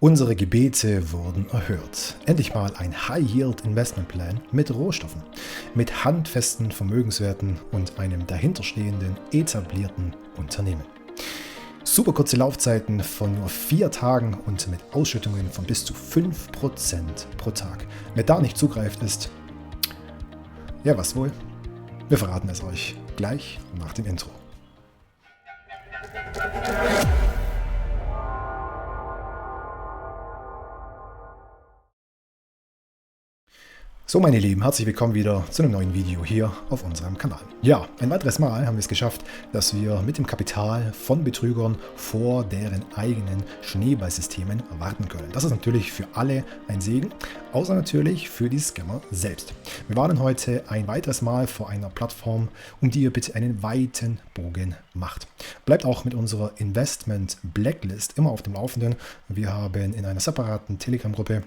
Unsere Gebete wurden erhört. Endlich mal ein High-Yield-Investment-Plan mit Rohstoffen, mit handfesten Vermögenswerten und einem dahinterstehenden, etablierten Unternehmen. Super kurze Laufzeiten von nur 4 Tagen und mit Ausschüttungen von bis zu 5% pro Tag. Wer da nicht zugreift ist, ja was wohl? Wir verraten es euch gleich nach dem Intro. So meine Lieben, herzlich willkommen wieder zu einem neuen Video hier auf unserem Kanal. Ja, ein weiteres Mal haben wir es geschafft, dass wir mit dem Kapital von Betrügern vor deren eigenen Schneeballsystemen warten können. Das ist natürlich für alle ein Segen, außer natürlich für die Scammer selbst. Wir warnen heute ein weiteres Mal vor einer Plattform, um die ihr bitte einen weiten Bogen macht. Bleibt auch mit unserer Investment Blacklist immer auf dem Laufenden. Wir haben in einer separaten Telegram-Gruppe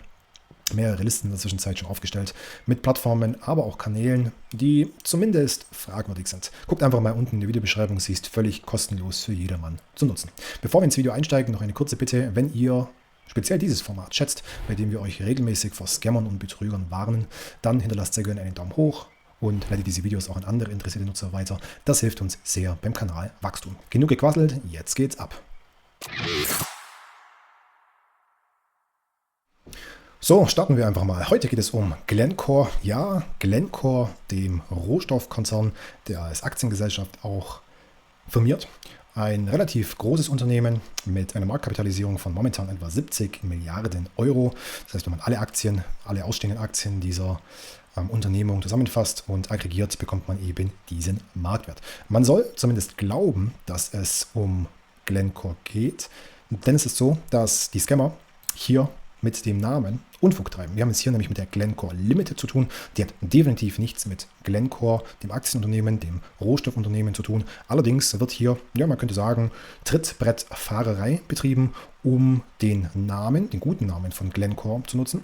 mehrere Listen in der Zwischenzeit schon aufgestellt mit Plattformen, aber auch Kanälen, die zumindest fragwürdig sind. Guckt einfach mal unten in die Videobeschreibung, sie ist völlig kostenlos für jedermann zu nutzen. Bevor wir ins Video einsteigen, noch eine kurze Bitte, wenn ihr speziell dieses Format schätzt, bei dem wir euch regelmäßig vor Scammern und Betrügern warnen, dann hinterlasst sehr gerne einen Daumen hoch und leitet diese Videos auch an andere interessierte Nutzer weiter. Das hilft uns sehr beim Kanalwachstum. Genug gequasselt, jetzt geht's ab. So, starten wir einfach mal. Heute geht es um Glencore. Ja, Glencore, dem Rohstoffkonzern, der als Aktiengesellschaft auch firmiert. Ein relativ großes Unternehmen mit einer Marktkapitalisierung von momentan etwa 70 Milliarden Euro. Das heißt, wenn man alle Aktien, alle ausstehenden Aktien dieser Unternehmung zusammenfasst und aggregiert, bekommt man eben diesen Marktwert. Man soll zumindest glauben, dass es um Glencore geht, denn es ist so, dass die Scammer hier mit dem Namen Unfug treiben. Wir haben es hier nämlich mit der Glencore Limited zu tun. Die hat definitiv nichts mit Glencore, dem Aktienunternehmen, dem Rohstoffunternehmen zu tun. Allerdings wird hier, ja, man könnte sagen, Trittbrettfahrerei betrieben, um den Namen, den guten Namen von Glencore zu nutzen,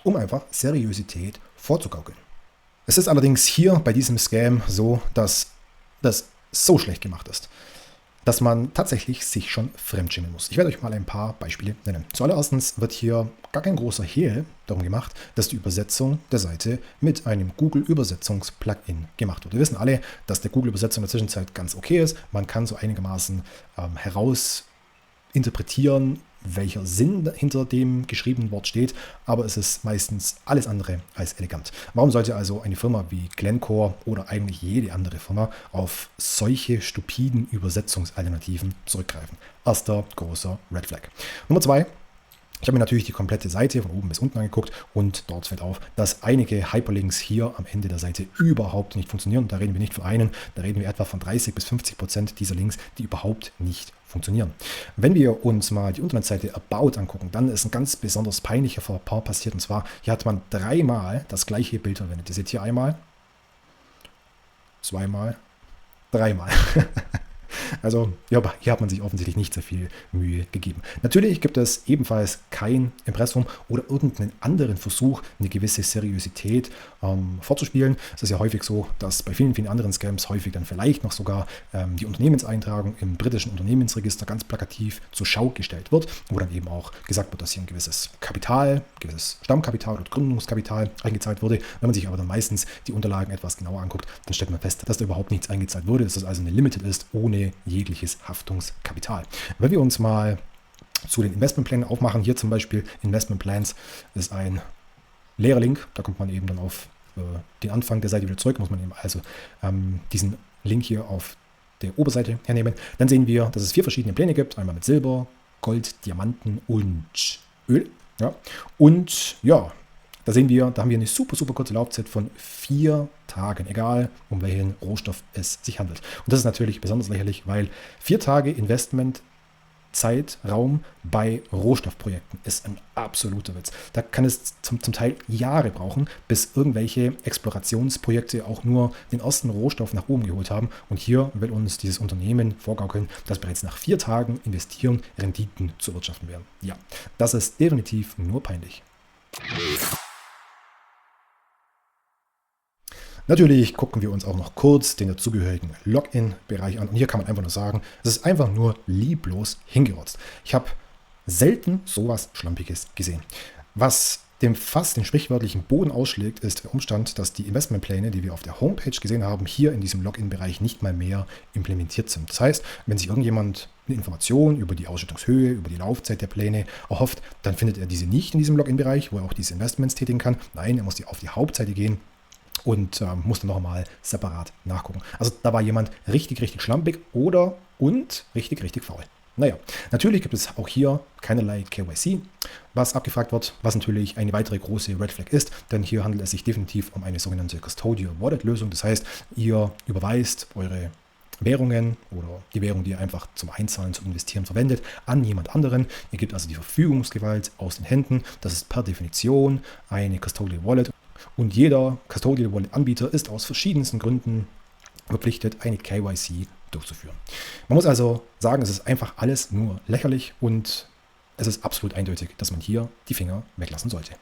um einfach Seriosität vorzugaukeln. Es ist allerdings hier bei diesem Scam so, dass das so schlecht gemacht ist, dass man tatsächlich sich schon fremdschämen muss. Ich werde euch mal ein paar Beispiele nennen. Zuallererst wird hier gar kein großer Hehl darum gemacht, dass die Übersetzung der Seite mit einem Google-Übersetzungs-Plugin gemacht wird. Wir wissen alle, dass der Google-Übersetzung in der Zwischenzeit ganz okay ist. Man kann so einigermaßen herausinterpretieren, welcher Sinn hinter dem geschriebenen Wort steht, aber es ist meistens alles andere als elegant. Warum sollte also eine Firma wie Glencore oder eigentlich jede andere Firma auf solche stupiden Übersetzungsalternativen zurückgreifen? Erster großer Red Flag. Nummer 2. Ich habe mir natürlich die komplette Seite von oben bis unten angeguckt und dort fällt auf, dass einige Hyperlinks hier am Ende der Seite überhaupt nicht funktionieren. Da reden wir nicht von einen, da reden wir etwa von 30-50% dieser Links, die überhaupt nicht funktionieren. Wenn wir uns mal die Internetseite About angucken, dann ist ein ganz besonders peinlicher Fauxpas passiert. Und zwar, hier hat man 3-mal das gleiche Bild verwendet. Ihr seht hier einmal, 2-mal, 3-mal. Also ja, hier hat man sich offensichtlich nicht sehr viel Mühe gegeben. Natürlich gibt es ebenfalls kein Impressum oder irgendeinen anderen Versuch, eine gewisse Seriosität vorzuspielen. Es ist ja häufig so, dass bei vielen, vielen anderen Scams häufig dann vielleicht noch sogar die Unternehmenseintragung im britischen Unternehmensregister ganz plakativ zur Schau gestellt wird, wo dann eben auch gesagt wird, dass hier ein gewisses Kapital, gewisses Stammkapital oder Gründungskapital eingezahlt wurde. Wenn man sich aber dann meistens die Unterlagen etwas genauer anguckt, dann stellt man fest, dass da überhaupt nichts eingezahlt wurde, dass das also eine Limited ist, ohne jegliches Haftungskapital. Wenn wir uns mal zu den Investmentplänen aufmachen, hier zum Beispiel Investmentplans ist ein leerer Link, da kommt man eben dann auf den Anfang der Seite wieder zurück, muss man eben also diesen Link hier auf der Oberseite hernehmen. Dann sehen wir, dass es 4 verschiedene Pläne gibt, einmal mit Silber, Gold, Diamanten und Öl. Ja. Und ja, da sehen wir, da haben wir eine super, super kurze Laufzeit von 4 Tagen, egal um welchen Rohstoff es sich handelt. Und das ist natürlich besonders lächerlich, weil 4 Tage Investmentzeitraum bei Rohstoffprojekten ist ein absoluter Witz. Da kann es zum Teil Jahre brauchen, bis irgendwelche Explorationsprojekte auch nur den ersten Rohstoff nach oben geholt haben. Und hier will uns dieses Unternehmen vorgaukeln, dass bereits nach 4 Tagen investieren Renditen zu erwirtschaften werden. Ja, das ist definitiv nur peinlich. Natürlich gucken wir uns auch noch kurz den dazugehörigen Login-Bereich an. Und hier kann man einfach nur sagen, es ist einfach nur lieblos hingerotzt. Ich habe selten sowas Schlampiges gesehen. Was dem fast den sprichwörtlichen Boden ausschlägt, ist der Umstand, dass die Investmentpläne, die wir auf der Homepage gesehen haben, hier in diesem Login-Bereich nicht mal mehr implementiert sind. Das heißt, wenn sich irgendjemand eine Information über die Ausschüttungshöhe, über die Laufzeit der Pläne erhofft, dann findet er diese nicht in diesem Login-Bereich, wo er auch diese Investments tätigen kann. Nein, er muss auf die Hauptseite gehen und muss dann nochmal separat nachgucken. Also da war jemand richtig, richtig schlampig und richtig, richtig faul. Naja, natürlich gibt es auch hier keinerlei KYC, was abgefragt wird, was natürlich eine weitere große Red Flag ist, denn hier handelt es sich definitiv um eine sogenannte Custodial Wallet Lösung. Das heißt, ihr überweist eure Währungen oder die Währung, die ihr einfach zum Einzahlen, zum Investieren verwendet, an jemand anderen. Ihr gebt also die Verfügungsgewalt aus den Händen. Das ist per Definition eine Custodial Wallet und jeder Custodial Wallet Anbieter ist aus verschiedensten Gründen verpflichtet, eine KYC durchzuführen. Man muss also sagen, es ist einfach alles nur lächerlich und es ist absolut eindeutig, dass man hier die Finger weglassen sollte.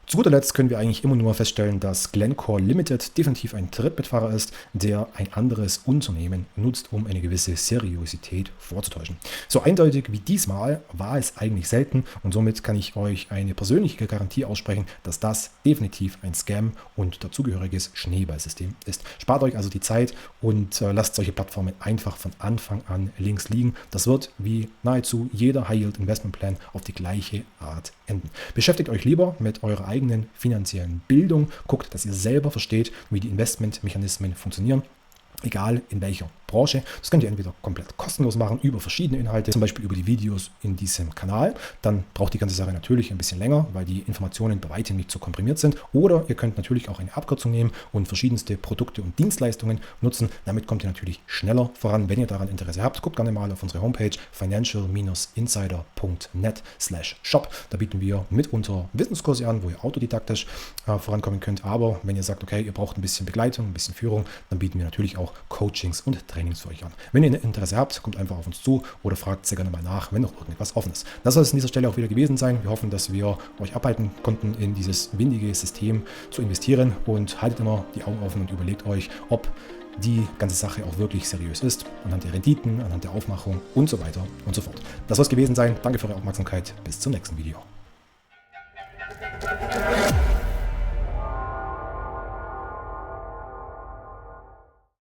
Zu guter Letzt können wir eigentlich immer nur feststellen, dass Glencore Limited definitiv ein Trittbettfahrer ist, der ein anderes Unternehmen nutzt, um eine gewisse Seriosität vorzutäuschen. So eindeutig wie diesmal war es eigentlich selten und somit kann ich euch eine persönliche Garantie aussprechen, dass das definitiv ein Scam und dazugehöriges Schneeballsystem ist. Spart euch also die Zeit und lasst solche Plattformen einfach von Anfang an links liegen. Das wird wie nahezu jeder High-Yield-Investment-Plan auf die gleiche Art enden. Beschäftigt euch lieber mit eurer eigenen finanziellen Bildung. Guckt, dass ihr selber versteht, wie die Investmentmechanismen funktionieren. Egal in welcher Branche. Das könnt ihr entweder komplett kostenlos machen über verschiedene Inhalte, zum Beispiel über die Videos in diesem Kanal. Dann braucht die ganze Sache natürlich ein bisschen länger, weil die Informationen bei weitem nicht so komprimiert sind. Oder ihr könnt natürlich auch eine Abkürzung nehmen und verschiedenste Produkte und Dienstleistungen nutzen. Damit kommt ihr natürlich schneller voran. Wenn ihr daran Interesse habt, guckt gerne mal auf unsere Homepage financial-insider.net/shop. Da bieten wir mitunter Wissenskurse an, wo ihr autodidaktisch vorankommen könnt. Aber wenn ihr sagt, okay, ihr braucht ein bisschen Begleitung, ein bisschen Führung, dann bieten wir natürlich auch Coachings und Trainings für euch an. Wenn ihr Interesse habt, kommt einfach auf uns zu oder fragt sehr gerne mal nach, wenn noch irgendetwas offen ist. Das soll es an dieser Stelle auch wieder gewesen sein. Wir hoffen, dass wir euch abhalten konnten, in dieses windige System zu investieren und haltet immer die Augen offen und überlegt euch, ob die ganze Sache auch wirklich seriös ist, anhand der Renditen, anhand der Aufmachung und so weiter und so fort. Das soll es gewesen sein. Danke für eure Aufmerksamkeit. Bis zum nächsten Video.